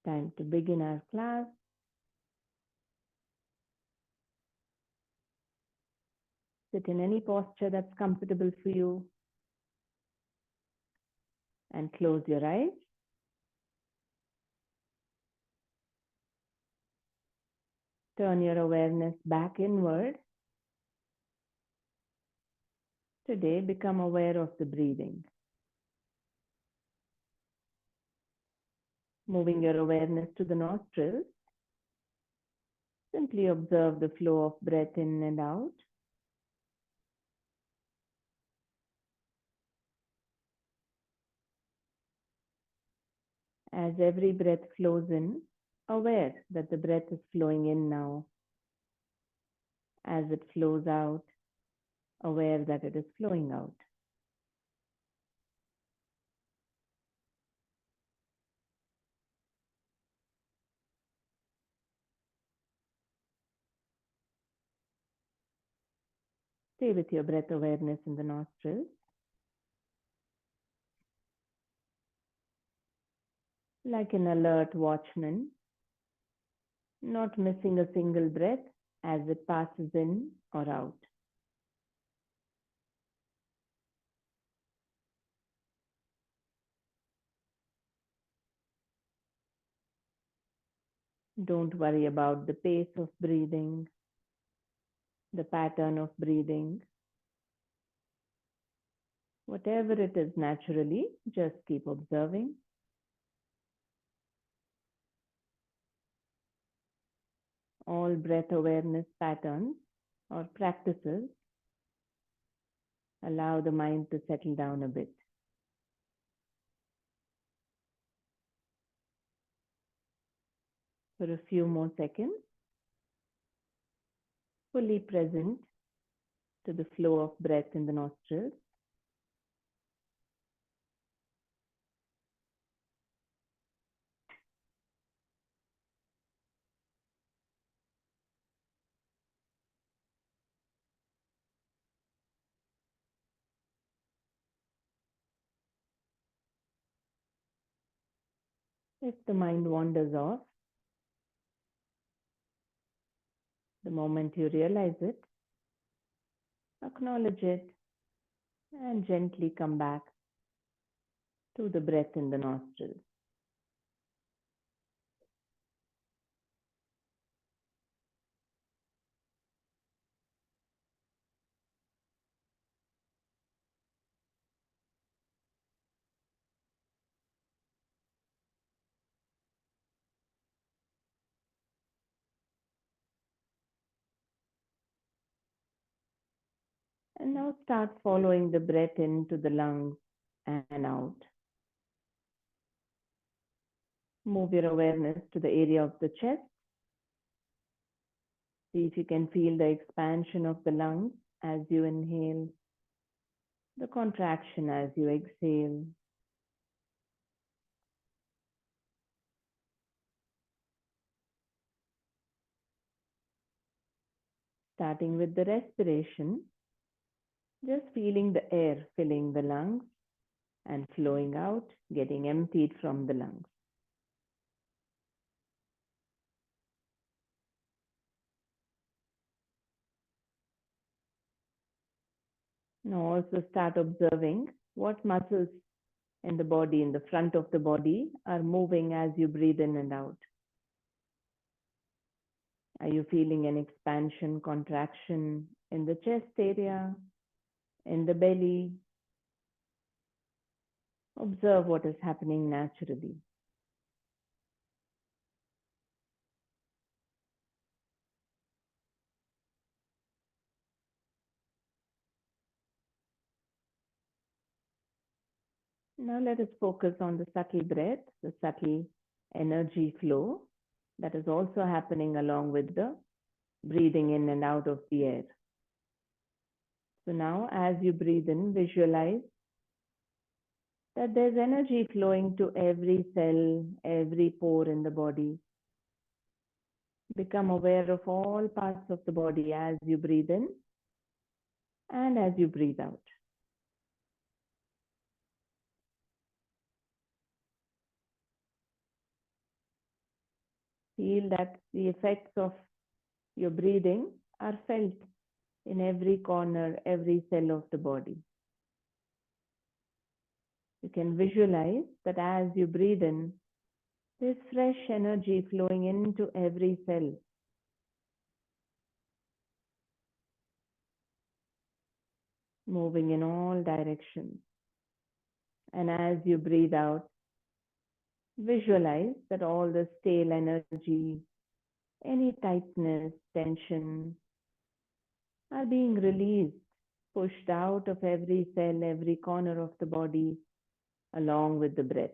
Time to begin our class. Sit in any posture that's comfortable for you and close your eyes. Turn your awareness back inward. Today, become aware of the breathing. Moving your awareness to the nostrils. Simply observe the flow of breath in and out. As every breath flows in, aware that the breath is flowing in now. As it flows out, aware that it is flowing out. Stay with your breath awareness in the nostrils. Like an alert watchman, not missing a single breath as it passes in or out. Don't worry about the pace of breathing, the pattern of breathing. Whatever it is naturally, just keep observing. All breath awareness patterns or practices allow the mind to settle down a bit. For a few more seconds, fully present to the flow of breath in the nostrils. If the mind wanders off, the moment you realize it, acknowledge it and gently come back to the breath in the nostrils. And now start following the breath into the lungs and out. Move your awareness to the area of the chest. See if you can feel the expansion of the lungs as you inhale, the contraction as you exhale. Starting with the respiration, just feeling the air filling the lungs and flowing out, getting emptied from the lungs. Now also start observing what muscles in the body, in the front of the body, are moving as you breathe in and out. Are you feeling an expansion, contraction in the chest area, in the belly? Observe what is happening naturally. Now let us focus on the subtle breath, the subtle energy flow that is also happening along with the breathing in and out of the air. So now as you breathe in, visualize that there's energy flowing to every cell, every pore in the body. Become aware of all parts of the body as you breathe in and as you breathe out. Feel that the effects of your breathing are felt in every corner, every cell of the body. You can visualize that as you breathe in, there's fresh energy flowing into every cell, moving in all directions. And as you breathe out, visualize that all the stale energy, any tightness, tension are being released, pushed out of every cell, every corner of the body, along with the breath.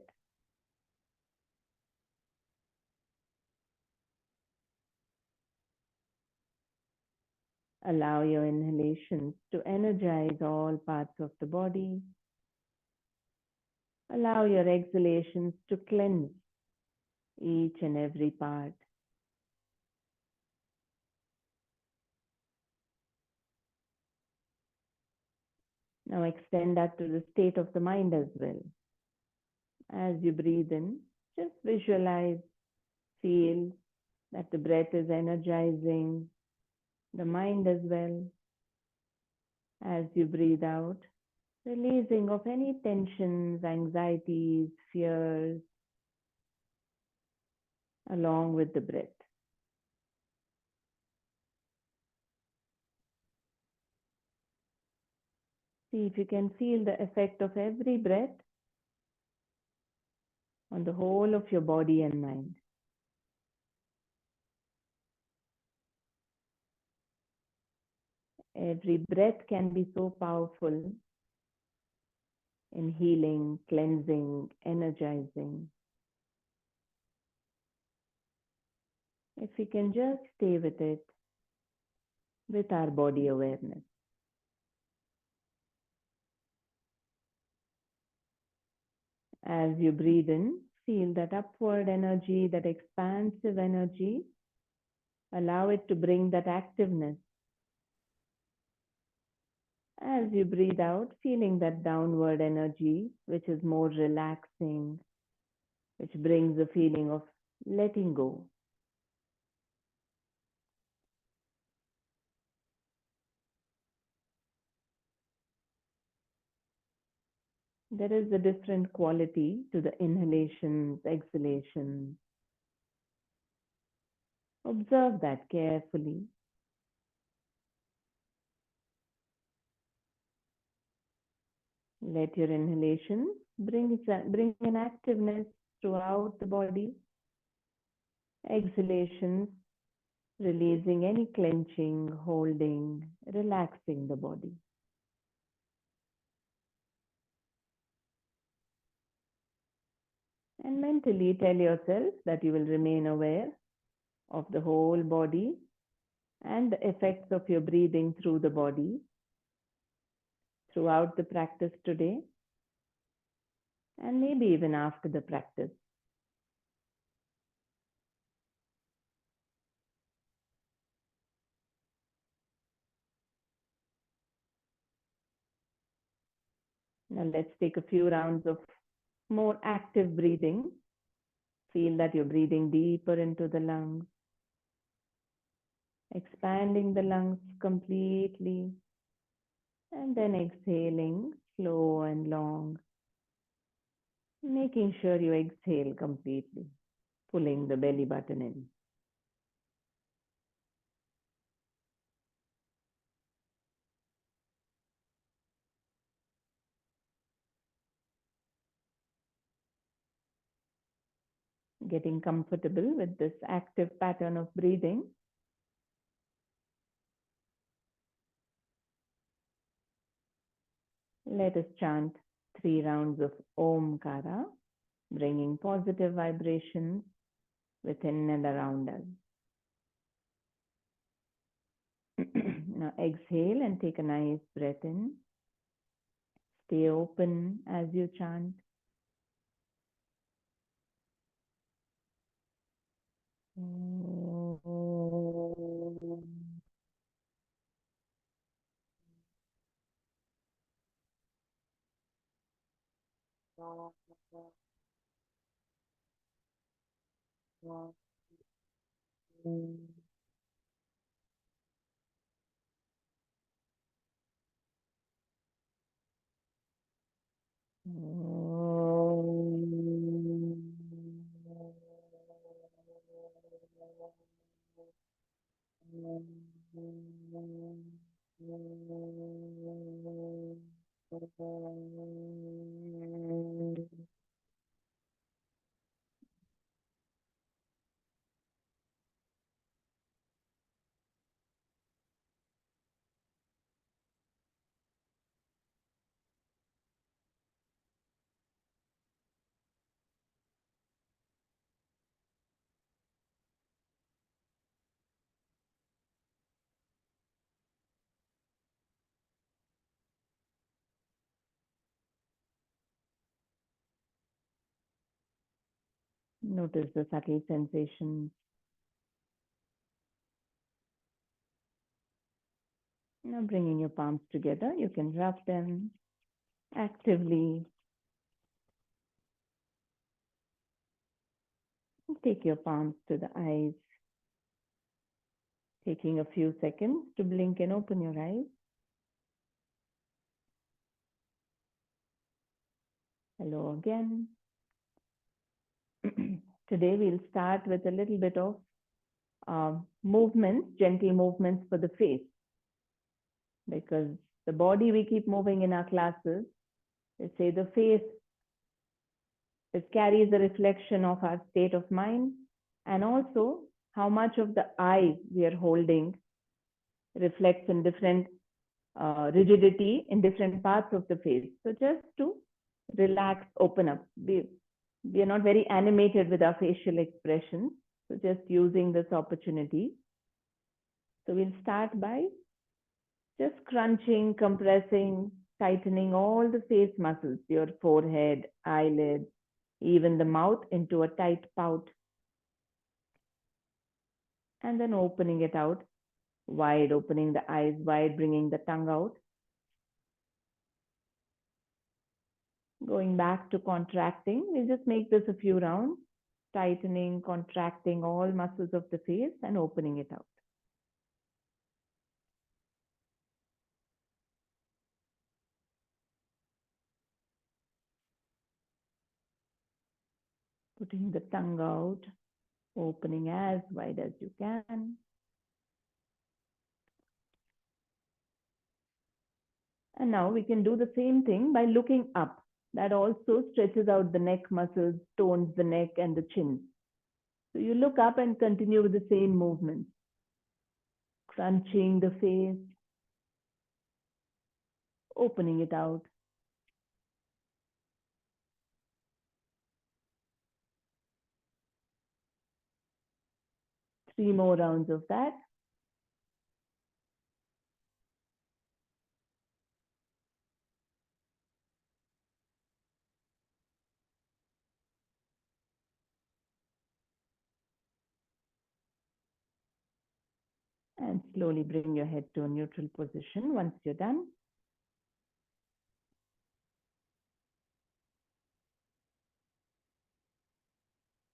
Allow your inhalations to energize all parts of the body. Allow your exhalations to cleanse each and every part. Now extend that to the state of the mind as well. As you breathe in, just visualize, feel that the breath is energizing the mind as well. As you breathe out, releasing of any tensions, anxieties, fears, along with the breath. See if you can feel the effect of every breath on the whole of your body and mind. Every breath can be so powerful in healing, cleansing, energizing. If we can just stay with it, with our body awareness. As you breathe in, feel that upward energy, that expansive energy. Allow it to bring that activeness. As you breathe out, feeling that downward energy, which is more relaxing, which brings a feeling of letting go. There is a different quality to the inhalations, exhalations. Observe that carefully. Let your inhalations bring an activeness throughout the body. Exhalations, releasing any clenching, holding, relaxing the body. And mentally tell yourself that you will remain aware of the whole body and the effects of your breathing through the body throughout the practice today, and maybe even after the practice. Now let's take a few rounds of more active breathing. Feel that you're breathing deeper into the lungs, expanding the lungs completely, and then exhaling slow and long, making sure you exhale completely, pulling the belly button in. Getting comfortable with this active pattern of breathing. Let us chant 3 rounds of Omkara, bringing positive vibrations within and around us. Now exhale and take a nice breath in. Stay open as you chant. Notice the subtle sensations. Now bringing your palms together, you can rub them actively. Take your palms to the eyes, taking a few seconds to blink and open your eyes. Hello again. Today we'll start with a little bit of movements, gentle movements for the face. Because the body we keep moving in our classes, they say the face, it carries a reflection of our state of mind and also how much of the eye we are holding reflects in different rigidity in different parts of the face. So just to relax, open up. We are not very animated with our facial expressions. So just using this opportunity. So we'll start by just crunching, compressing, tightening all the face muscles, your forehead, eyelids, even the mouth into a tight pout. And then opening it out wide, opening the eyes wide, bringing the tongue out. Going back to contracting, we'll just make this a few rounds, tightening, contracting all muscles of the face and opening it out. Putting the tongue out, opening as wide as you can. And now we can do the same thing by looking up. That also stretches out the neck muscles, tones the neck and the chin. So you look up and continue with the same movement. Crunching the face, opening it out. Three more rounds of that. And slowly bring your head to a neutral position once you're done.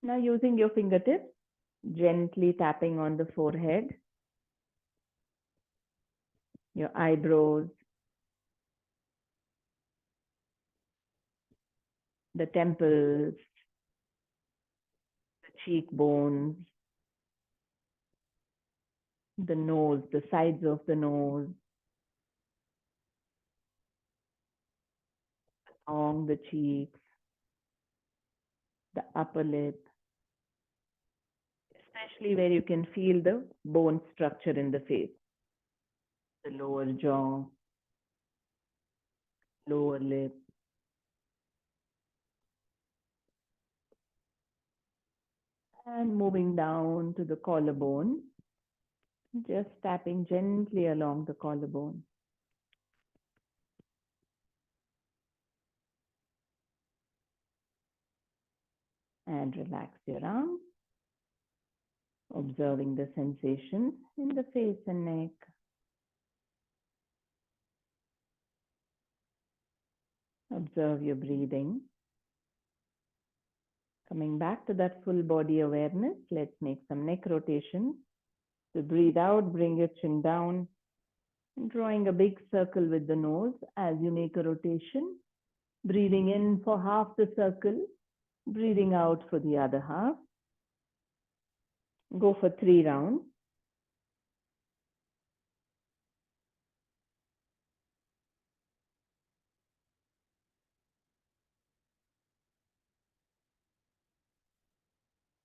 Now using your fingertips, gently tapping on the forehead, your eyebrows, the temples, the cheekbones, the nose, the sides of the nose, along the cheeks, the upper lip, especially where you can feel the bone structure in the face, the lower jaw, lower lip, and moving down to the collarbone, just tapping gently along the collarbone. And relax your arms, observing the sensations in the face and neck. Observe your breathing. Coming back to that full body awareness, let's make some neck rotation. So breathe out, bring your chin down, and drawing a big circle with the nose as you make a rotation. Breathing in for half the circle, breathing out for the other half. Go for 3 rounds.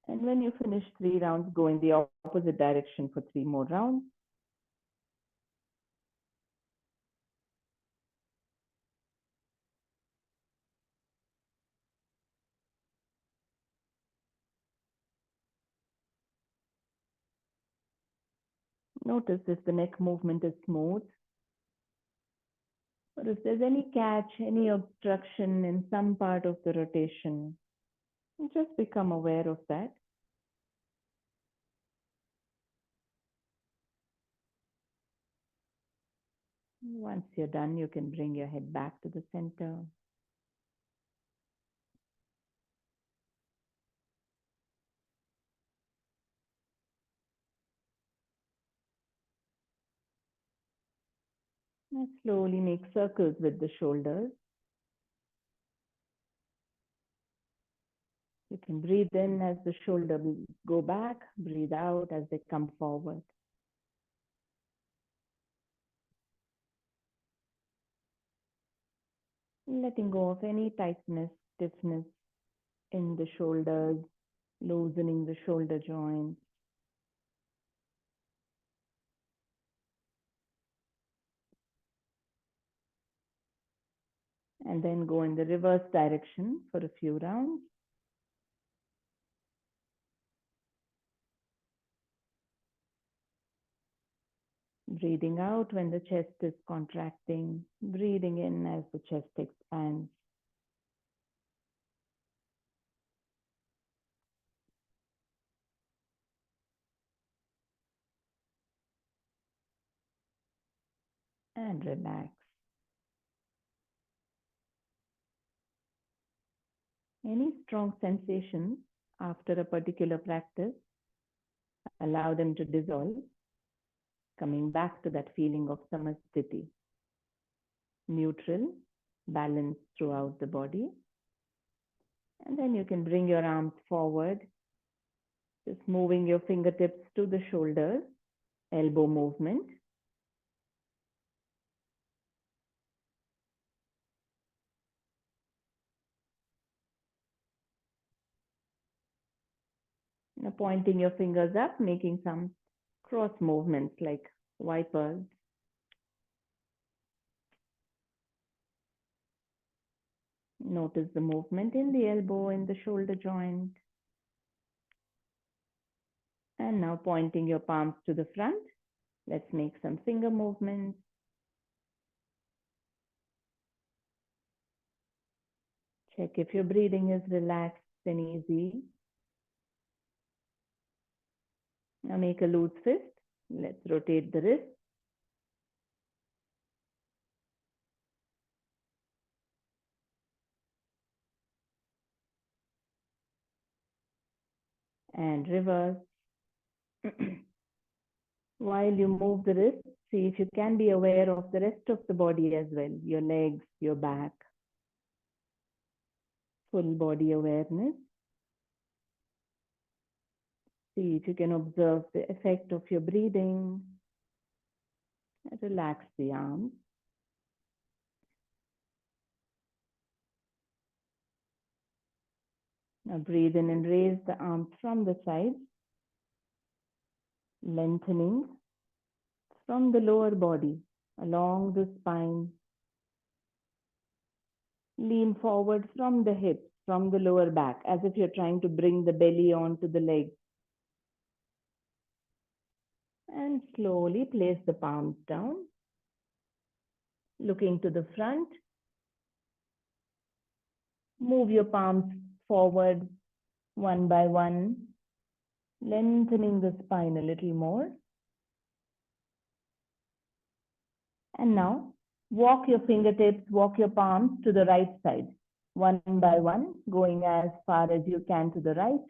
And when you finish 3 rounds, go in the opposite direction for 3 more rounds. Notice if the neck movement is smooth, or if there's any catch, any obstruction in some part of the rotation. Just become aware of that. Once you're done, you can bring your head back to the center. And slowly make circles with the shoulders. You can breathe in as the shoulders go back, breathe out as they come forward. Letting go of any tightness, stiffness in the shoulders, loosening the shoulder joints. And then go in the reverse direction for a few rounds. Breathing out when the chest is contracting, breathing in as the chest expands. And relax. Any strong sensations after a particular practice, allow them to dissolve, coming back to that feeling of samasthiti, neutral, balance throughout the body. And then you can bring your arms forward, just moving your fingertips to the shoulders, elbow movement. Now pointing your fingers up, making some cross movements like wipers. Notice the movement in the elbow, in the shoulder joint. And now pointing your palms to the front. Let's make some finger movements. Check if your breathing is relaxed and easy. Now make a loose fist. Let's rotate the wrist. And reverse. While you move the wrist, see if you can be aware of the rest of the body as well. Your legs, your back. Full body awareness. See if you can observe the effect of your breathing. Relax the arms. Now breathe in and raise the arms from the sides, lengthening from the lower body along the spine. Lean forward from the hips, from the lower back, as if you're trying to bring the belly onto the legs. And slowly place the palms down, looking to the front. Move your palms forward one by one, lengthening the spine a little more. And now walk your fingertips, walk your palms to the right side. one by one, going as far as you can to the right.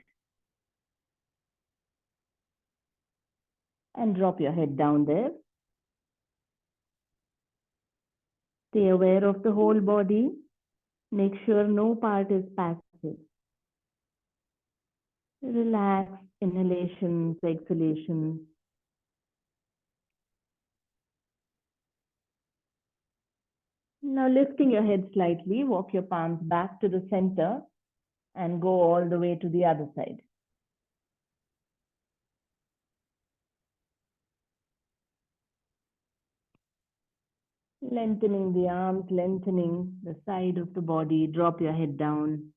And drop your head down there. Stay aware of the whole body. Make sure no part is passive. Relax, inhalations, exhalations. Now lifting your head slightly, walk your palms back to the center and go all the way to the other side. Lengthening the arms, lengthening the side of the body. Drop your head down.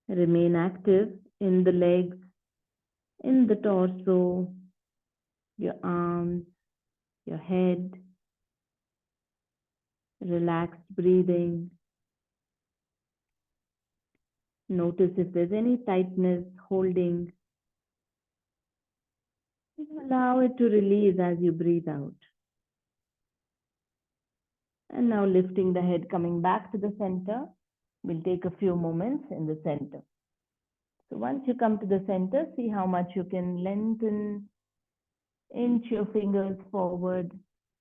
Remain active in the legs, in the torso, your arms, your head. Relaxed breathing. Notice if there's any tightness, holding. Allow it to release as you breathe out. And now lifting the head, coming back to the center. We'll take a few moments in the center. So once you come to the center, see how much you can lengthen, inch your fingers forward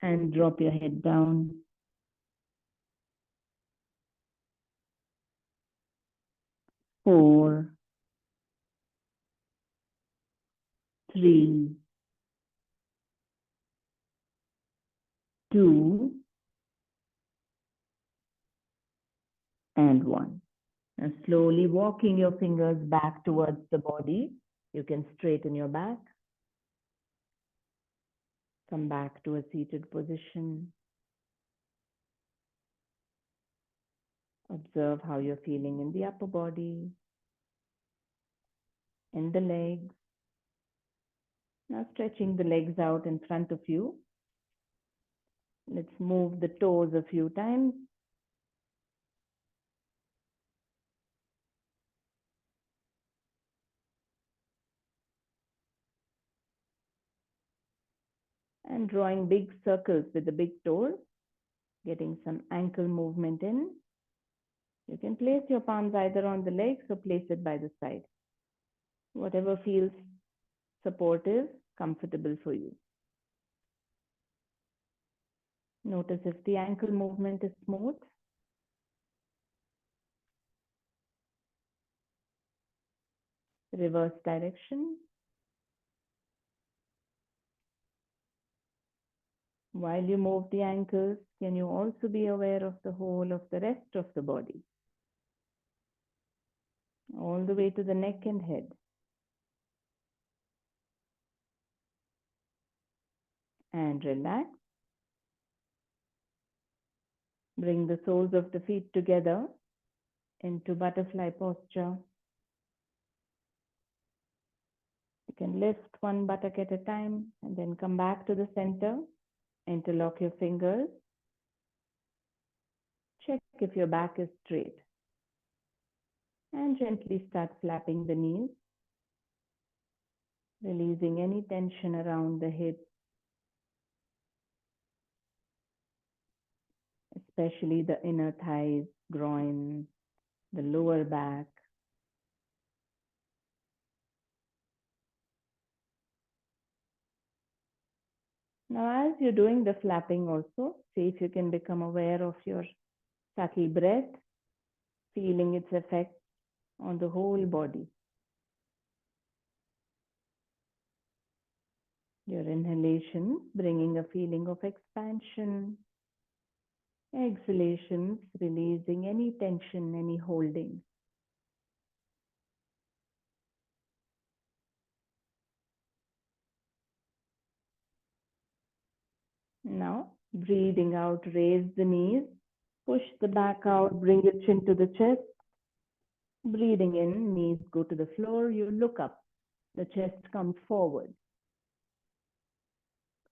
and drop your head down. Four, three, two, and one. Now slowly walking your fingers back towards the body. You can straighten your back. Come back to a seated position. Observe how you're feeling in the upper body, in the legs. Now stretching the legs out in front of you. Let's move the toes a few times. And drawing big circles with the big toes, getting some ankle movement in. You can place your palms either on the legs or place it by the side. Whatever feels supportive, comfortable for you. Notice if the ankle movement is smooth. Reverse direction. While you move the ankles, can you also be aware of the whole of the rest of the body? All the way to the neck and head. And relax. Bring the soles of the feet together into butterfly posture. You can lift one buttock at a time and then come back to the center. Interlock your fingers. Check if your back is straight. And gently start flapping the knees. Releasing any tension around the hips. Especially the inner thighs, groin, the lower back. Now, as you're doing the flapping also, see if you can become aware of your subtle breath, feeling its effect on the whole body. Your inhalations, bringing a feeling of expansion. Exhalations, releasing any tension, any holding. Now, breathing out, raise the knees, push the back out, bring your chin to the chest. Breathing in, knees go to the floor, you look up, the chest comes forward.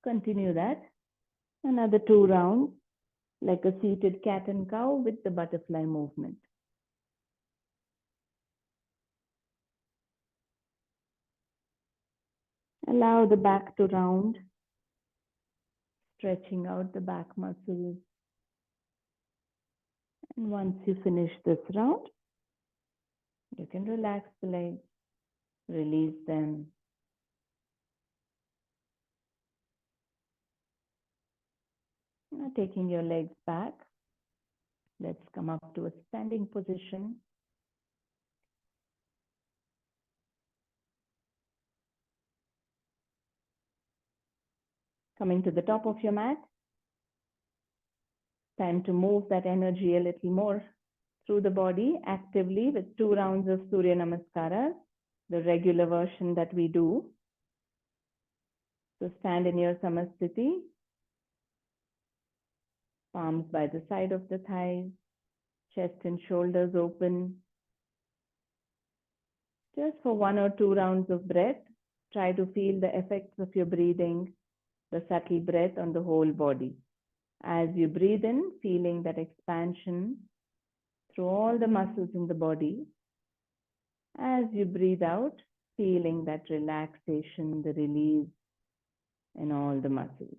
Continue that. Another 2 rounds, like a seated cat and cow with the butterfly movement. Allow the back to round, stretching out the back muscles. And once you finish this round, you can relax the legs, release them. Now taking your legs back, let's come up to a standing position. Coming to the top of your mat, time to move that energy a little more through the body actively with 2 rounds of surya namaskaras, the regular version that we do. So stand in your samasthiti, palms by the side of the thighs, chest and shoulders open. Just for 1 or 2 rounds of breath, try to feel the effects of your breathing, the subtle breath on the whole body. As you breathe in, feeling that expansion through all the muscles in the body. As you breathe out, feeling that relaxation, the release in all the muscles.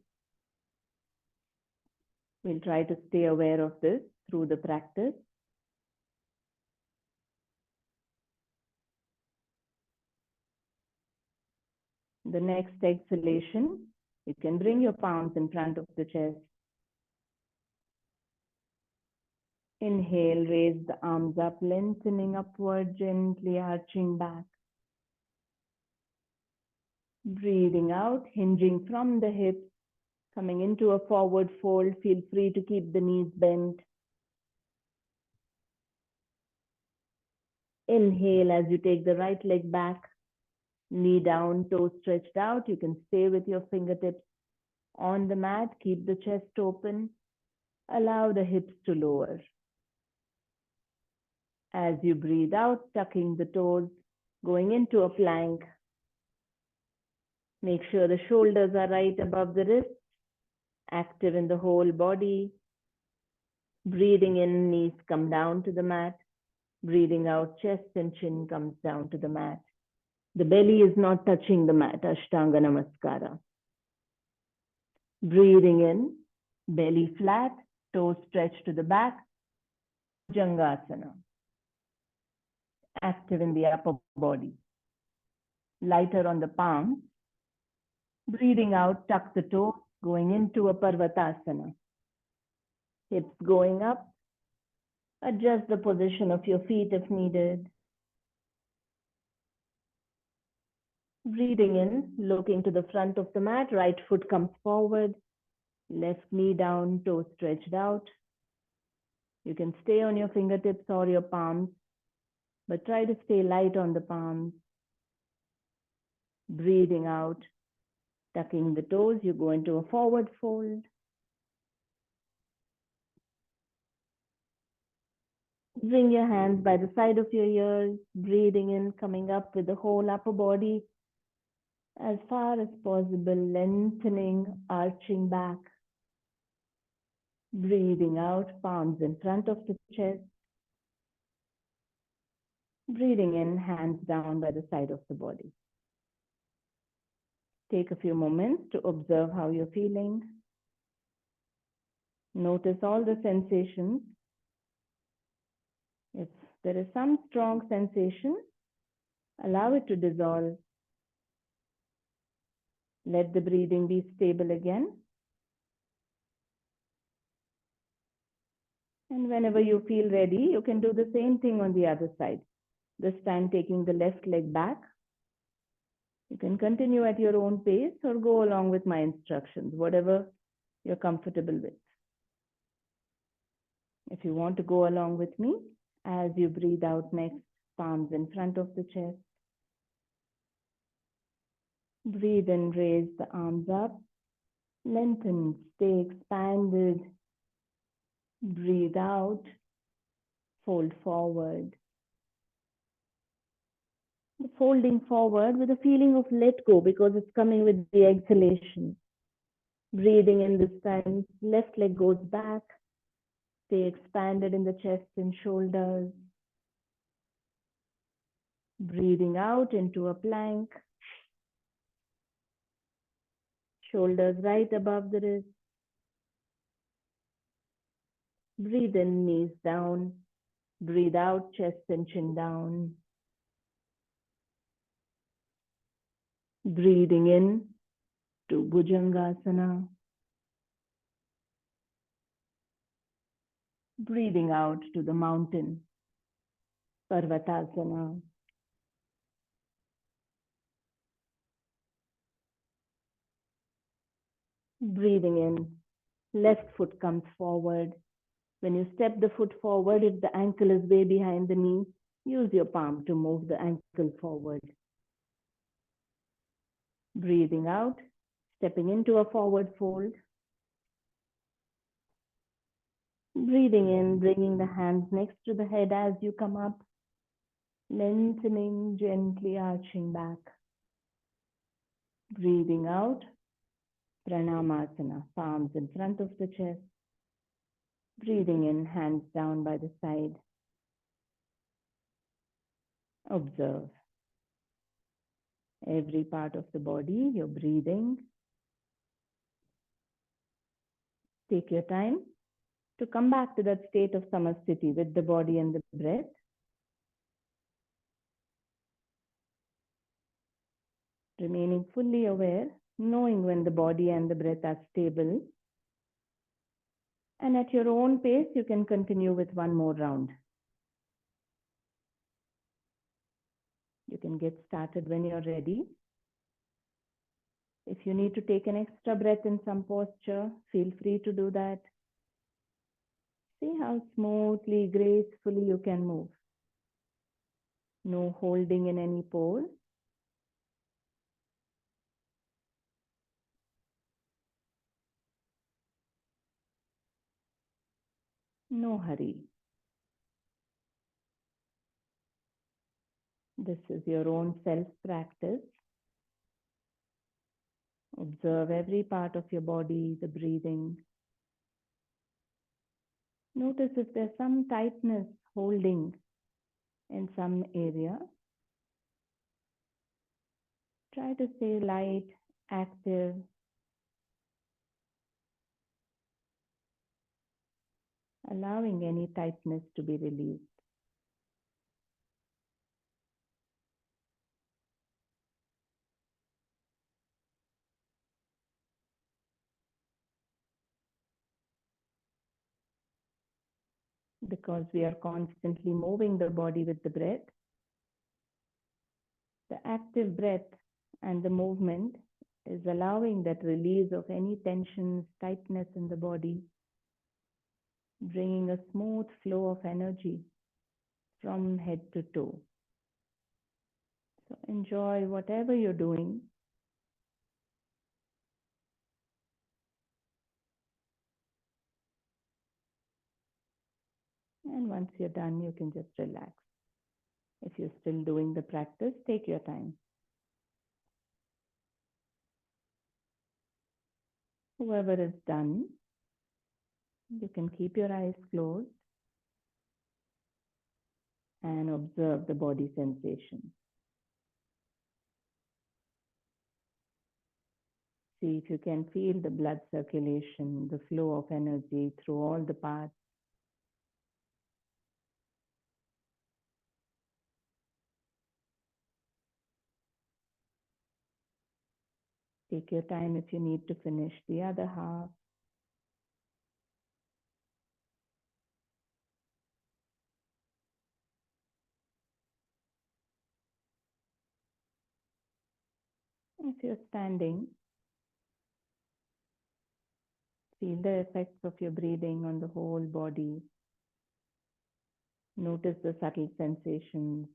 We'll try to stay aware of this through the practice. The next exhalation, you can bring your palms in front of the chest. Inhale, raise the arms up, lengthening upward, gently arching back. Breathing out, hinging from the hips, coming into a forward fold. Feel free to keep the knees bent. Inhale as you take the right leg back, knee down, toes stretched out. You can stay with your fingertips on the mat. Keep the chest open. Allow the hips to lower. As you breathe out, tucking the toes, going into a plank. Make sure the shoulders are right above the wrists, active in the whole body. Breathing in, knees come down to the mat. Breathing out, chest and chin comes down to the mat. The belly is not touching the mat, Ashtanga Namaskara. Breathing in, belly flat, toes stretched to the back, Bhujangasana. Active in the upper body. Lighter on the palms. Breathing out, tuck the toes, going into a Parvatasana. Hips going up. Adjust the position of your feet if needed. Breathing in, looking to the front of the mat, right foot comes forward, left knee down, toes stretched out. You can stay on your fingertips or your palms, but try to stay light on the palms. Breathing out, tucking the toes, you go into a forward fold. Bring your hands by the side of your ears, breathing in, coming up with the whole upper body as far as possible, lengthening, arching back. Breathing out, palms in front of the chest. Breathing in, hands down by the side of the body. Take a few moments to observe how you're feeling. Notice all the sensations. If there is some strong sensation, allow it to dissolve. Let the breathing be stable again. And whenever you feel ready, you can do the same thing on the other side. This time taking the left leg back. You can continue at your own pace or go along with my instructions, whatever you're comfortable with. If you want to go along with me, as you breathe out next, palms in front of the chest. Breathe in, raise the arms up. Lengthen, stay expanded. Breathe out, fold forward. Folding forward with a feeling of let go because it's coming with the exhalation. Breathing in this time, left leg goes back. Stay expanded in the chest and shoulders. Breathing out into a plank. Shoulders right above the wrist. Breathe in, knees down. Breathe out, chest and chin down. Breathing in to Bhujangasana. Breathing out to the mountain, Parvatasana. Breathing in, left foot comes forward. When you step the foot forward, if the ankle is way behind the knee, use your palm to move the ankle forward. Breathing out, stepping into a forward fold. Breathing in, bringing the hands next to the head as you come up. Lengthening, gently arching back. Breathing out, Pranayamasana, palms in front of the chest. Breathing in, hands down by the side. Observe every part of the body, you're breathing. Take your time to come back to that state of samasthiti with the body and the breath. Remaining fully aware, knowing when the body and the breath are stable. And at your own pace, you can continue with one more round. You can get started when you're ready. If you need to take an extra breath in some posture, feel free to do that. See how smoothly, gracefully you can move. No holding in any pose. No hurry. This is your own self-practice. Observe every part of your body, the breathing. Notice if there's some tightness holding in some area. Try to stay light, active, allowing any tightness to be released. Because we are constantly moving the body with the breath, the active breath and the movement is allowing that release of any tensions, tightness in the body, bringing a smooth flow of energy from head to toe. So enjoy whatever you're doing. And once you're done, you can just relax. If you're still doing the practice, take your time. Whoever is done, you can keep your eyes closed and observe the body sensation. See if you can feel the blood circulation, the flow of energy through all the parts. Take your time if you need to finish the other half. If you're standing, feel the effects of your breathing on the whole body. Notice the subtle sensations.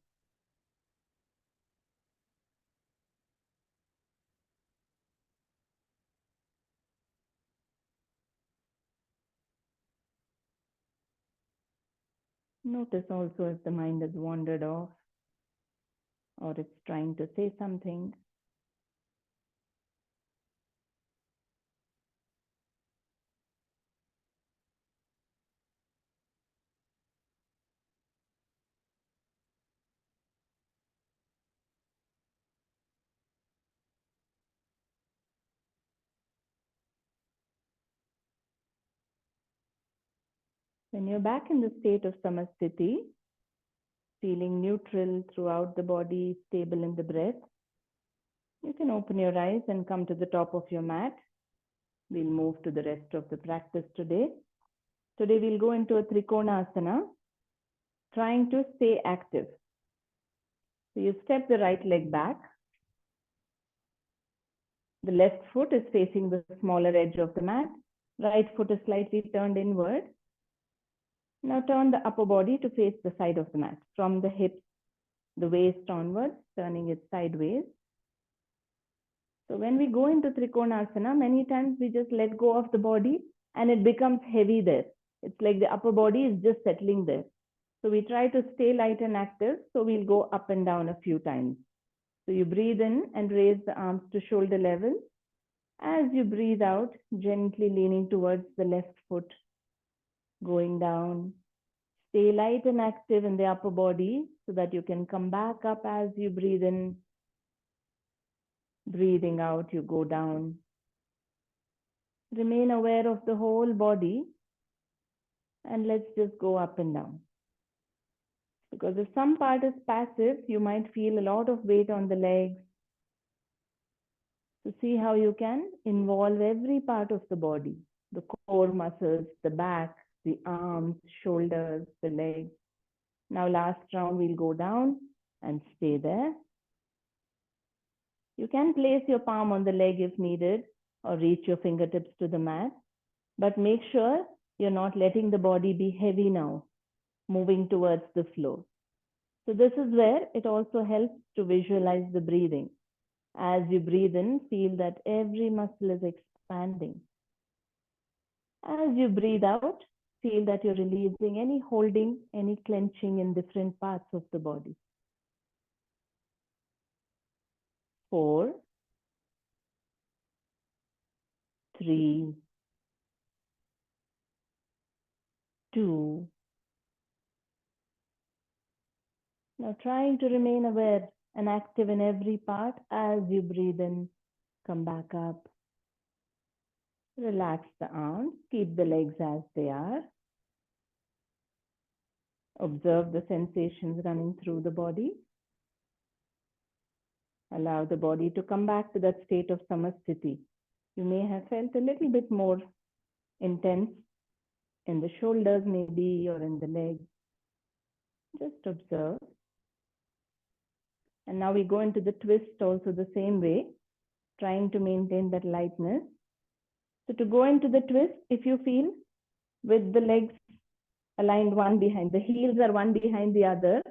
Notice also if the mind has wandered off or it's trying to say something. When you're back in the state of samasthiti, feeling neutral throughout the body, stable in the breath, you can open your eyes and come to the top of your mat. We'll move to the rest of the practice today. Today we'll go into a trikonasana, trying to stay active. So you step the right leg back. The left foot is facing the smaller edge of the mat. Right foot is slightly turned inward. Now turn the upper body to face the side of the mat. From the hips, the waist onwards, turning it sideways. So when we go into trikonasana, many times we just let go of the body and it becomes heavy there. It's like the upper body is just settling there. So we try to stay light and active. So we'll go up and down a few times. So you breathe in and raise the arms to shoulder level. As you breathe out, gently leaning towards the left foot, going down. Stay light and active in the upper body so that you can come back up as you breathe in. Breathing out, you go down. Remain aware of the whole body and let's just go up and down. Because if some part is passive, you might feel a lot of weight on the legs. So see how you can involve every part of the body, the core muscles, the back, the arms, shoulders, the legs. Now last round, we'll go down and stay there. You can place your palm on the leg if needed or reach your fingertips to the mat, but make sure you're not letting the body be heavy now, moving towards the floor. So this is where it also helps to visualize the breathing. As you breathe in, feel that every muscle is expanding. As you breathe out, feel that you're releasing any holding, any clenching in different parts of the body. 4, 3, 2. Now trying to remain aware and active in every part as you breathe in, come back up. Relax the arms, keep the legs as they are. Observe the sensations running through the body. Allow the body to come back to that state of samasthiti. You may have felt a little bit more intense in the shoulders maybe or in the legs. Just observe. And now we go into the twist also the same way, trying to maintain that lightness. So to go into the twist, if you feel with the legs aligned one behind, the heels are one behind the other.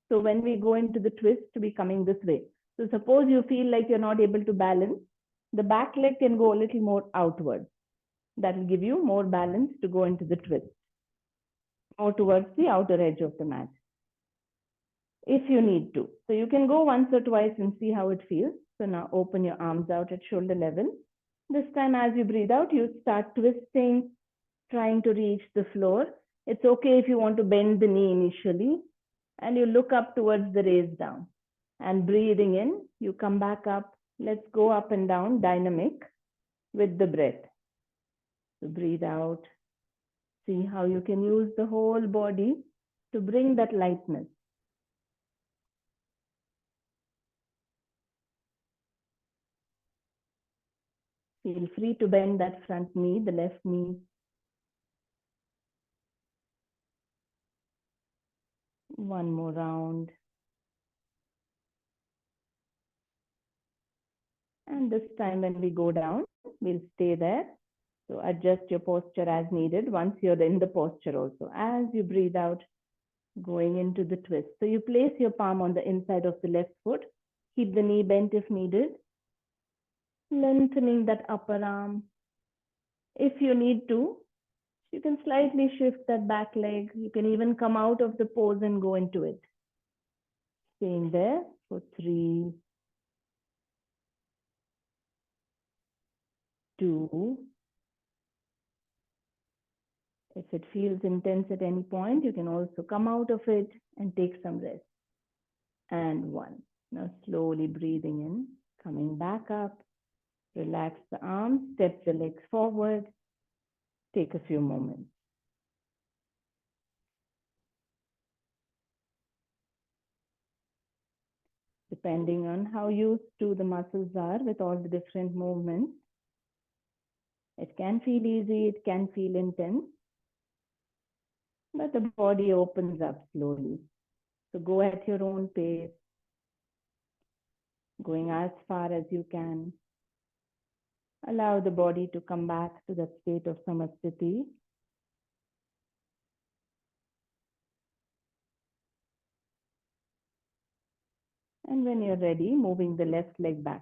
So when we go into the twist, to be coming this way. So suppose you feel like you're not able to balance, the back leg can go a little more outward. That will give you more balance to go into the twist, more towards the outer edge of the mat, if you need to. So you can go once or twice and see how it feels. So now open your arms out at shoulder level. This time as you breathe out, you start twisting, trying to reach the floor. It's okay if you want to bend the knee initially, and you look up towards the raise down. And breathing in, you come back up. Let's go up and down, dynamic with the breath. So breathe out. See how you can use the whole body to bring that lightness. Feel free to bend that front knee, the left knee. One more round. And this time when we go down, we'll stay there. So adjust your posture as needed once you're in the posture also. As you breathe out, going into the twist. So you place your palm on the inside of the left foot. Keep the knee bent if needed. Lengthening that upper arm. If you need to, you can slightly shift that back leg. You can even come out of the pose and go into it. Staying there for 3, 2. If it feels intense at any point, you can also come out of it and take some rest. And 1. Now slowly breathing in, coming back up. Relax the arms, step the legs forward. Take a few moments. depending on how used to the muscles are with all the different movements. It can feel easy, it can feel intense, but the body opens up slowly. So go at your own pace, going as far as you can. Allow the body to come back to that state of samasthiti. And when you're ready, moving the left leg back.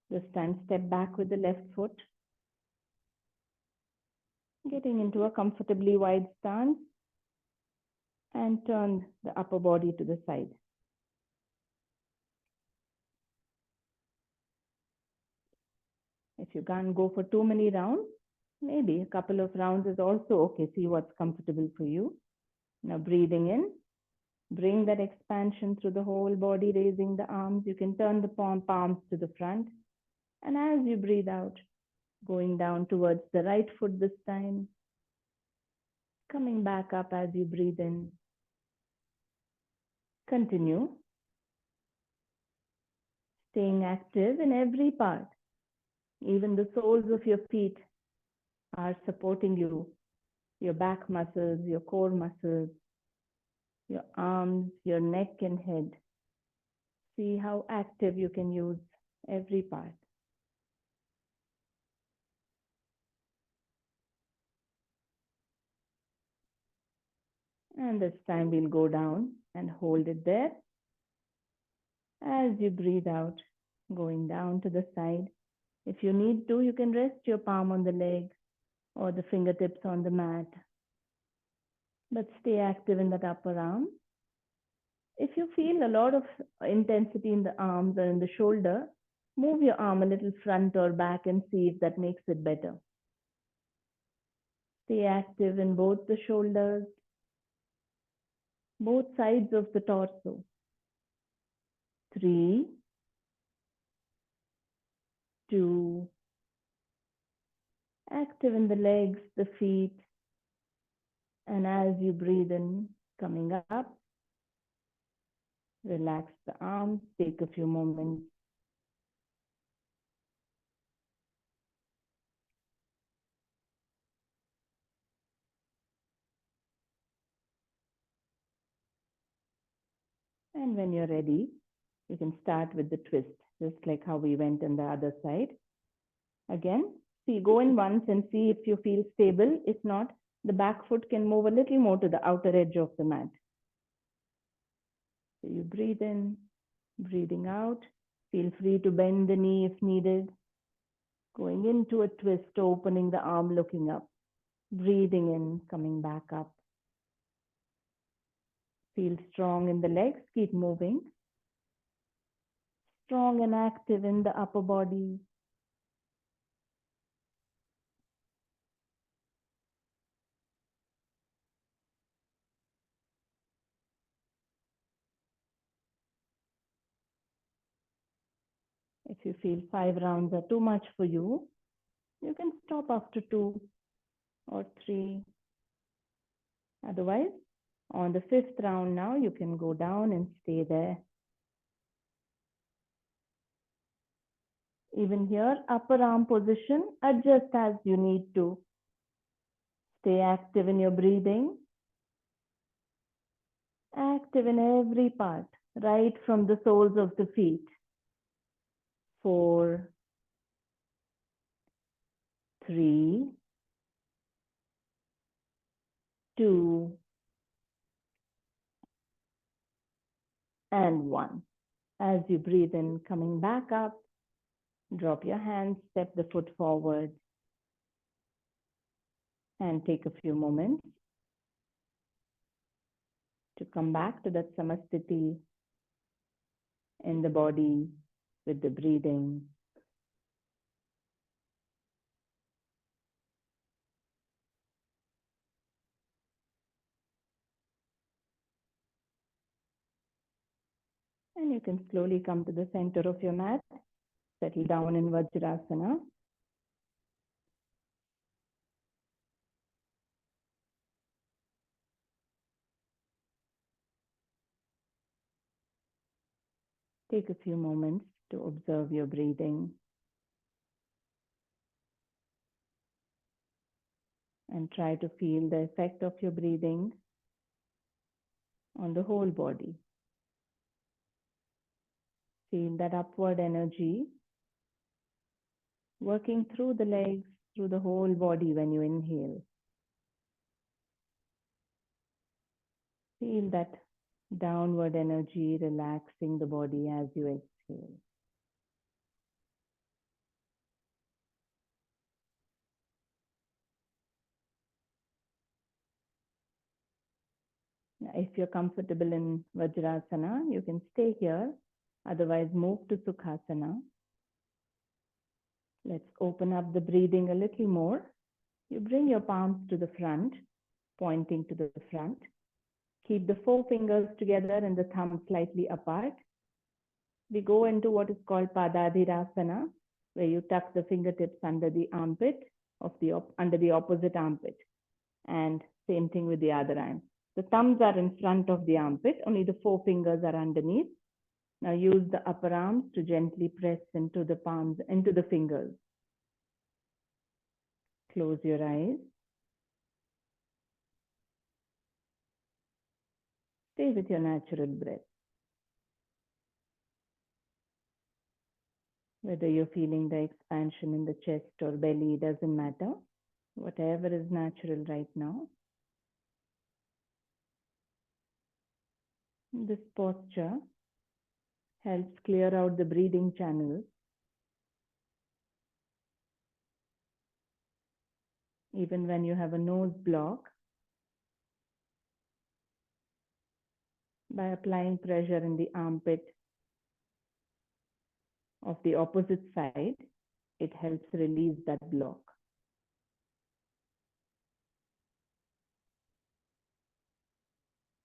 This time, step back with the left foot. Getting into a comfortably wide stance. And turn the upper body to the side. If you can't go for too many rounds, maybe a couple of rounds is also okay. See what's comfortable for you. Now breathing in, bring that expansion through the whole body, raising the arms. You can turn the palms to the front. And as you breathe out, going down towards the right foot this time. Coming back up as you breathe in. Continue. Staying active in every part. Even the soles of your feet are supporting you. Your back muscles, your core muscles, your arms, your neck and head. See how active you can use every part. And this time we'll go down and hold it there. As you breathe out, going down to the side. If you need to, you can rest your palm on the leg or the fingertips on the mat. But stay active in that upper arm. If you feel a lot of intensity in the arms or in the shoulder, move your arm a little front or back and see if that makes it better. Stay active in both the shoulders, both sides of the torso. 3, 2, active in the legs, the feet, and as you breathe in, coming up, relax the arms, take a few moments. And when you're ready, you can start with the twist, just like how we went on the other side. Again, see, go in once and see if you feel stable. If not, the back foot can move a little more to the outer edge of the mat. So you breathe in, breathing out. Feel free to bend the knee if needed. Going into a twist, opening the arm, looking up. Breathing in, coming back up. Feel strong in the legs, keep moving. Strong and active in the upper body. If you feel 5 rounds are too much for you, you can stop after 2 or 3. Otherwise, on the 5th round now, you can go down and stay there. Even here, upper arm position, adjust as you need to. Stay active in your breathing. Active in every part, right from the soles of the feet. 4, 3, 2, and 1. As you breathe in, coming back up, drop your hands, step the foot forward, and take a few moments to come back to that samasthiti in the body with the breathing. And you can slowly come to the center of your mat, settle down in Vajrasana. Take a few moments to observe your breathing and try to feel the effect of your breathing on the whole body. Feel that upward energy working through the legs, through the whole body when you inhale. Feel that downward energy relaxing the body as you exhale. If you're comfortable in Vajrasana, you can stay here. Otherwise, move to Sukhasana. Let's open up the breathing a little more. You bring your palms to the front, pointing to the front. Keep the four fingers together and the thumb slightly apart. We go into what is called Padadhirasana, where you tuck the fingertips under the armpit under the opposite armpit. And same thing with the other arm. The thumbs are in front of the armpit, only the four fingers are underneath. Now use the upper arms to gently press into the palms, into the fingers. Close your eyes. Stay with your natural breath. Whether you're feeling the expansion in the chest or belly, doesn't matter. Whatever is natural right now. This posture helps clear out the breathing channels. Even when you have a nose block, by applying pressure in the armpit of the opposite side, it helps release that block.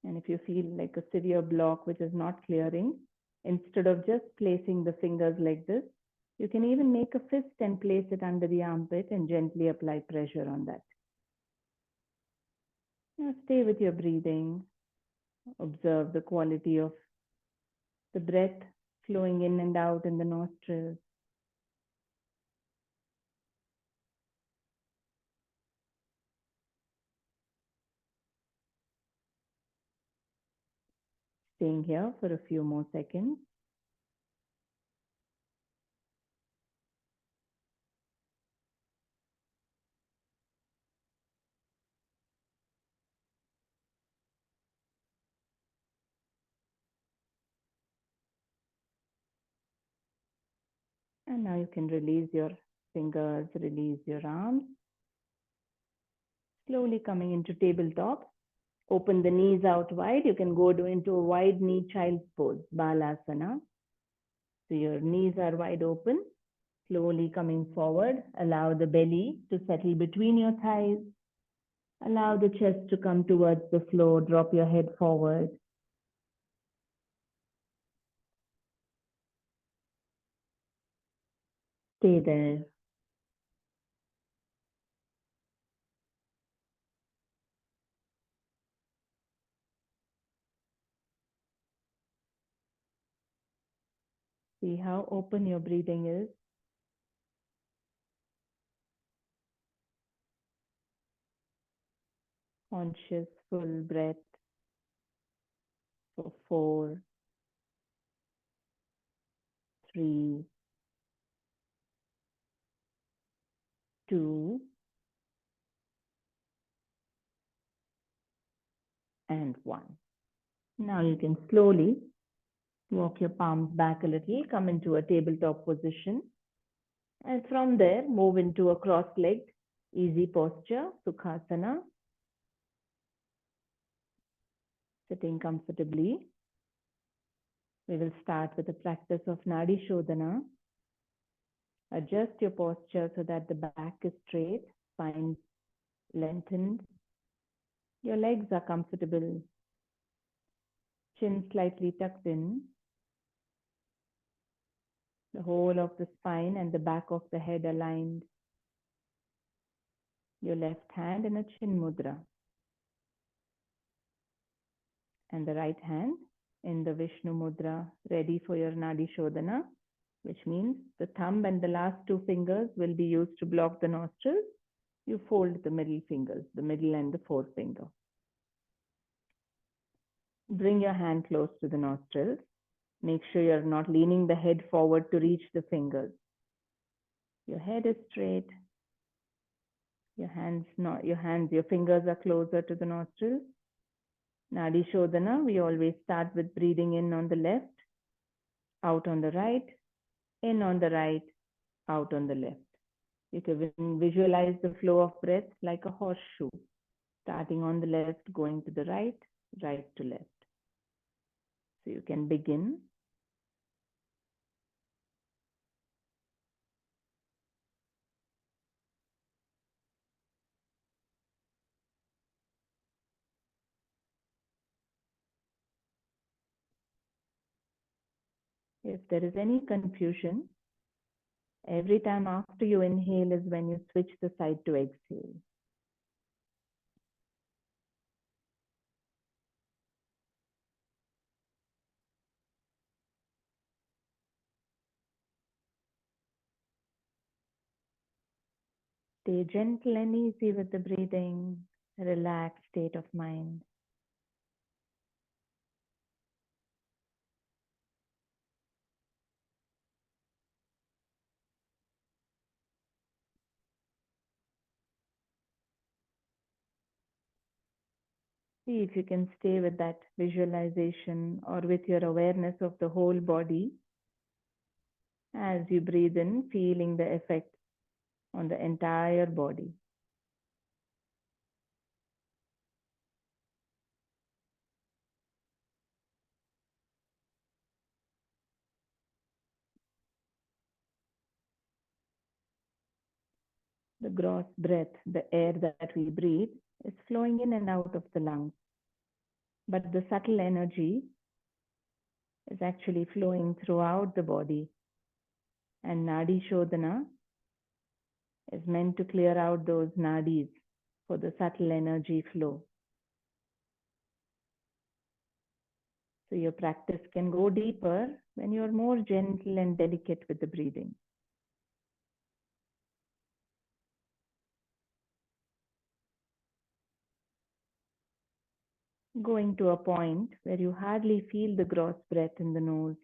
And if you feel like a severe block which is not clearing, instead of just placing the fingers like this, you can even make a fist and place it under the armpit and gently apply pressure on that. Now stay with your breathing. Observe the quality of the breath flowing in and out in the nostrils. Staying here for a few more seconds. And now you can release your fingers, release your arms. Slowly coming into tabletop. Open the knees out wide. You can go into a wide knee child's pose, Balasana. So your knees are wide open. Slowly coming forward. Allow the belly to settle between your thighs. Allow the chest to come towards the floor. Drop your head forward. Stay there. See how open your breathing is. Conscious, full breath for 4, 3, 2, and 1. Now you can slowly walk your palms back a little, come into a tabletop position. And from there, move into a cross-legged, easy posture, Sukhasana. Sitting comfortably. We will start with the practice of Nadi Shodhana. Adjust your posture so that the back is straight, spine lengthened. Your legs are comfortable. Chin slightly tucked in. The whole of the spine and the back of the head aligned. Your left hand in a chin mudra. And the right hand in the Vishnu Mudra, ready for your Nadi Shodhana, which means the thumb and the last two fingers will be used to block the nostrils. You fold the middle fingers, the middle and the forefinger. Bring your hand close to the nostrils. Make sure you're not leaning the head forward to reach the fingers. Your head is straight. Your fingers are closer to the nostrils. Nadi Shodhana, we always start with breathing in on the left, out on the right, in on the right, out on the left. You can visualize the flow of breath like a horseshoe, starting on the left, going to the right, right to left. So you can begin. If there is any confusion, every time after you inhale is when you switch the side to exhale. Stay gentle and easy with the breathing, relaxed state of mind. See if you can stay with that visualization or with your awareness of the whole body. As you breathe in, feeling the effect on the entire body. The gross breath, the air that we breathe, is flowing in and out of the lungs. But the subtle energy is actually flowing throughout the body. And Nadi Shodhana is meant to clear out those nadis for the subtle energy flow. So your practice can go deeper when you're more gentle and delicate with the breathing. Going to a point where you hardly feel the gross breath in the nose.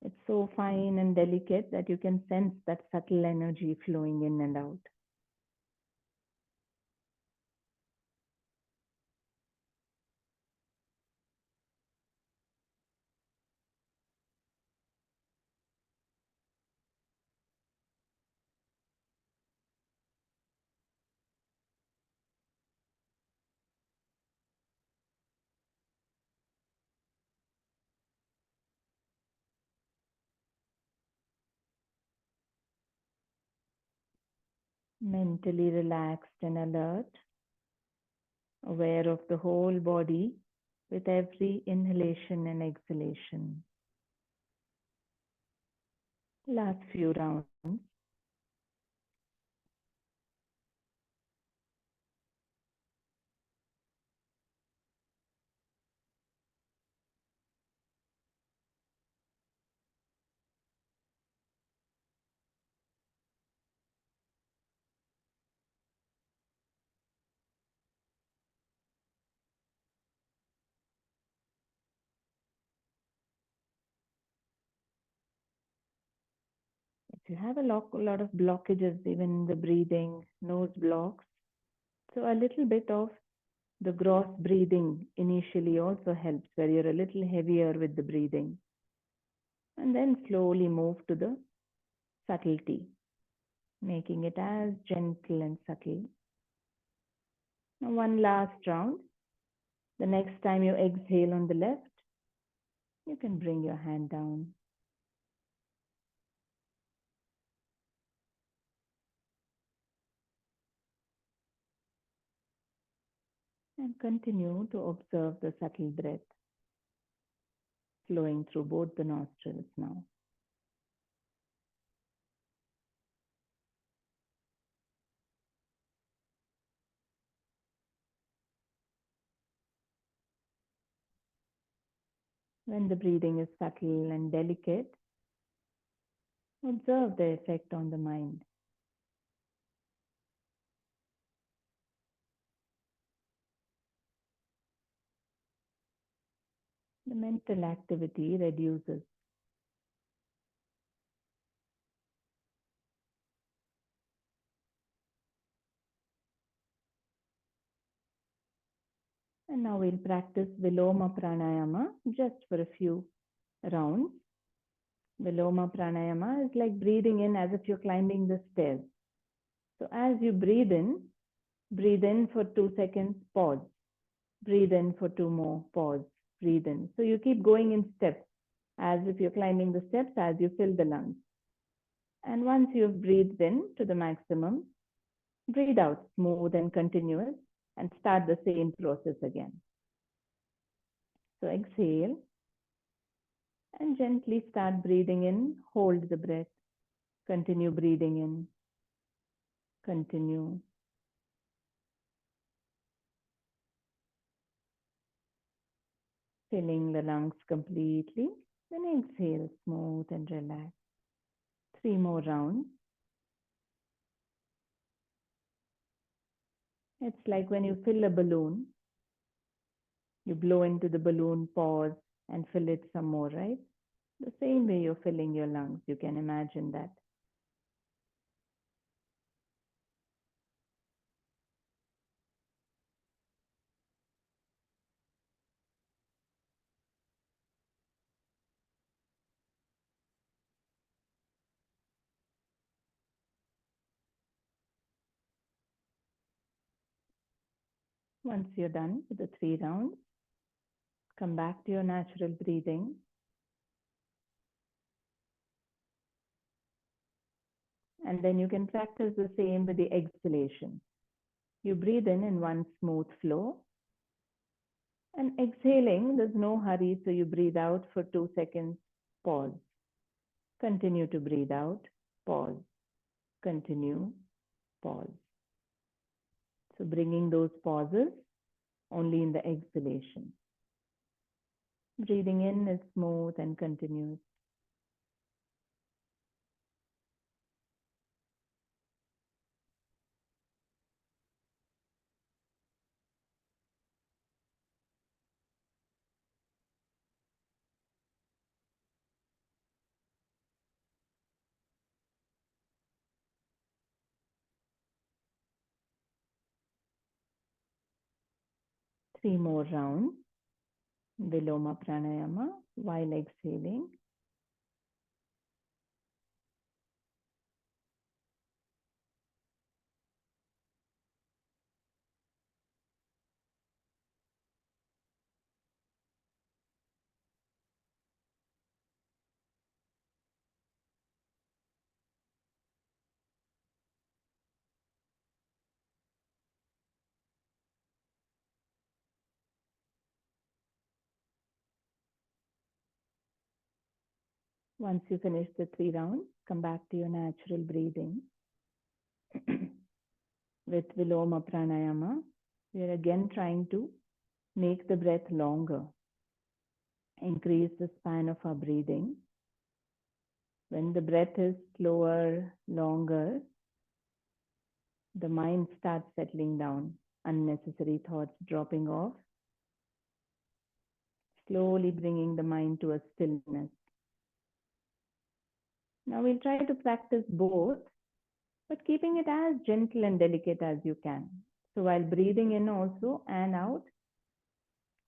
It's so fine and delicate that you can sense that subtle energy flowing in and out. Mentally relaxed and alert, aware of the whole body with every inhalation and exhalation. Last few rounds. If you have a lot of blockages, even in the breathing, nose blocks, so a little bit of the gross breathing initially also helps, where you're a little heavier with the breathing. And then slowly move to the subtlety, making it as gentle and subtle. Now one last round. The next time you exhale on the left, you can bring your hand down. And continue to observe the subtle breath flowing through both the nostrils now. When the breathing is subtle and delicate, observe the effect on the mind. The mental activity reduces. And now we'll practice Viloma Pranayama just for a few rounds. Viloma Pranayama is like breathing in as if you're climbing the stairs. So as you breathe in for 2 seconds, pause. Breathe in for 2 more, pause. Breathe in. So you keep going in steps as if you're climbing the steps as you fill the lungs. And once you've breathed in to the maximum, breathe out smooth and continuous and start the same process again. So exhale and gently start breathing in, hold the breath, continue breathing in, continue. Filling the lungs completely, then exhale smooth and relaxed. 3 more rounds. It's like when you fill a balloon, you blow into the balloon, pause, and fill it some more, right? The same way you're filling your lungs, you can imagine that. Once you're done with the 3 rounds, come back to your natural breathing. And then you can practice the same with the exhalation. You breathe in one smooth flow. And exhaling, there's no hurry, so you breathe out for 2 seconds, pause. Continue to breathe out, pause. Continue, pause. So bringing those pauses only in the exhalation. Breathing in is smooth and continuous. Three more rounds. Viloma Pranayama while exhaling. Once you finish the 3 rounds, come back to your natural breathing. With Viloma Pranayama, we are again trying to make the breath longer, increase the span of our breathing. When the breath is slower, longer, the mind starts settling down, unnecessary thoughts dropping off, slowly bringing the mind to a stillness. Now we'll try to practice both, but keeping it as gentle and delicate as you can. So while breathing in also and out,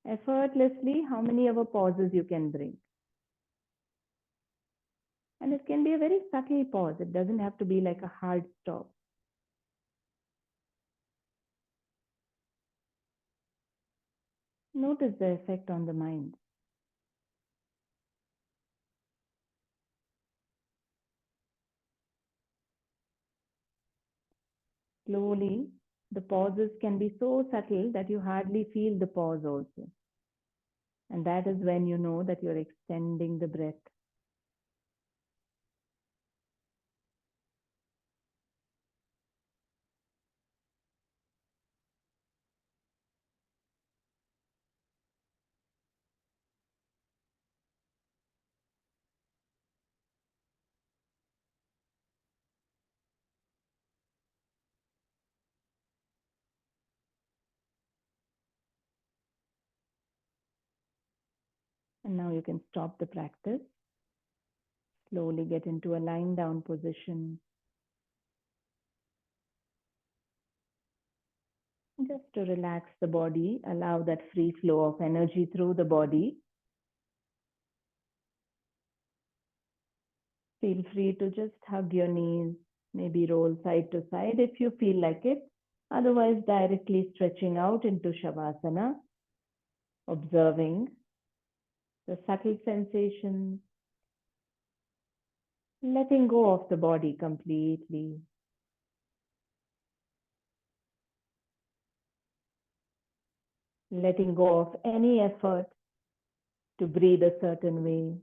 effortlessly, how many ever pauses you can bring. And it can be a very subtle pause. It doesn't have to be like a hard stop. Notice the effect on the mind. Slowly, the pauses can be so subtle that you hardly feel the pause also. And that is when you know that you're extending the breath. And now you can stop the practice. Slowly get into a lying down position. Just to relax the body, allow that free flow of energy through the body. Feel free to just hug your knees, maybe roll side to side if you feel like it. Otherwise, directly stretching out into Shavasana, observing the subtle sensations, letting go of the body completely. Letting go of any effort to breathe a certain way.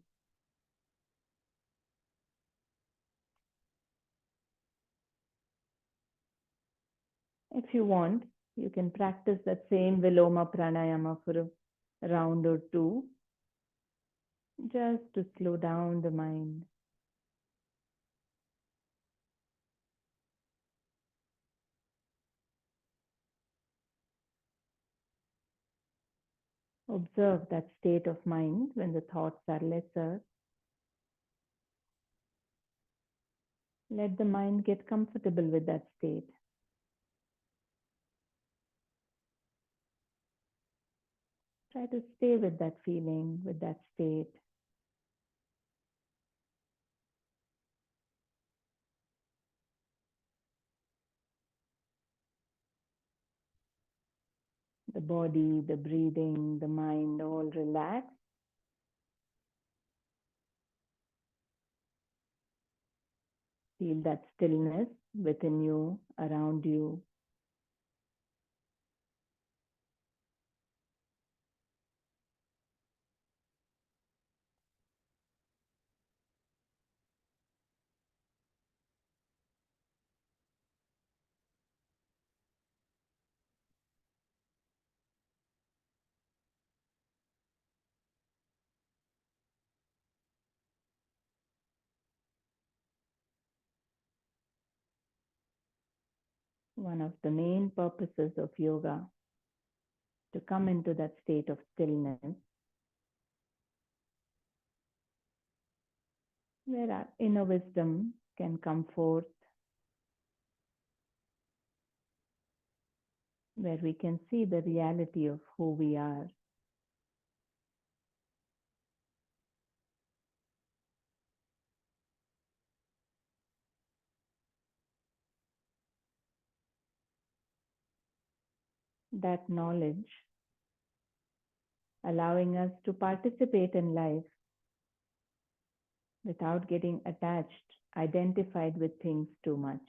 If you want, you can practice that same Viloma Pranayama for a round or two, just to slow down the mind. Observe that state of mind when the thoughts are lesser. Let the mind get comfortable with that state. Try to stay with that feeling, with that state. The body, the breathing, the mind all relax. Feel that stillness within you, around you. One of the main purposes of yoga, to come into that state of stillness, where our inner wisdom can come forth, where we can see the reality of who we are. That knowledge allowing us to participate in life without getting attached, identified with things too much.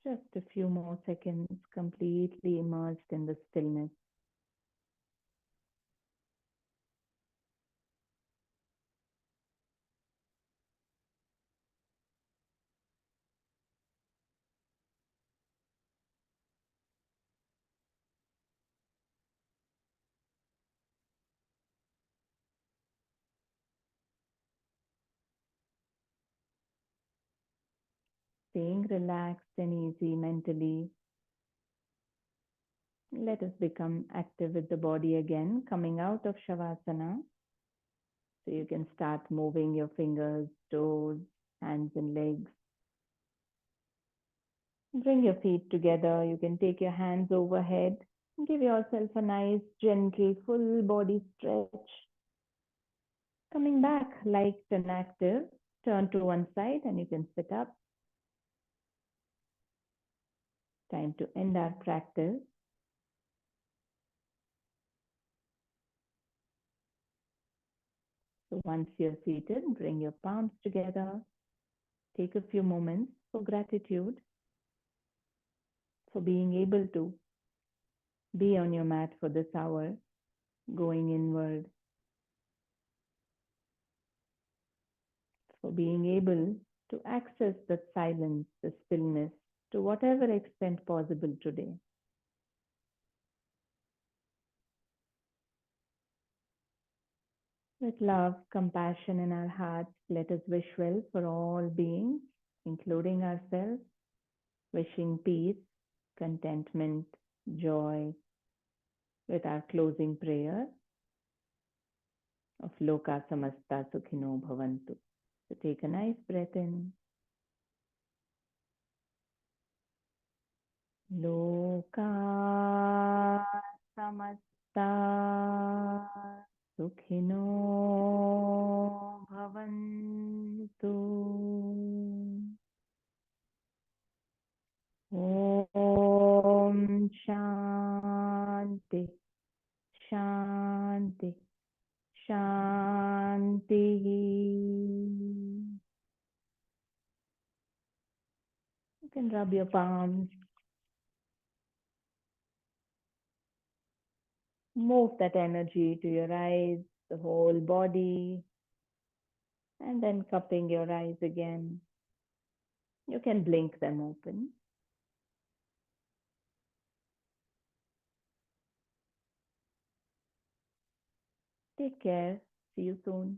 Just a few more seconds, completely immersed in the stillness. Staying relaxed and easy mentally. Let us become active with the body again, coming out of Shavasana. So you can start moving your fingers, toes, hands and legs. Bring your feet together. You can take your hands overhead. Give yourself a nice, gentle, full body stretch. Coming back light and active. Turn to one side and you can sit up. Time to end our practice. So once you're seated, bring your palms together. Take a few moments for gratitude, for being able to be on your mat for this hour, going inward, for being able to access the silence, the stillness, to whatever extent possible today. With love, compassion in our hearts, let us wish well for all beings, including ourselves. Wishing peace, contentment, joy with our closing prayer of Loka Samasta Sukhino Bhavantu. So take a nice breath in. Loka Samasta Sukhino Bhavantu. Om Shanti Shanti Shanti. You can rub your palms. Move that energy to your eyes, the whole body, and then cupping your eyes again. You can blink them open. Take care. See you soon.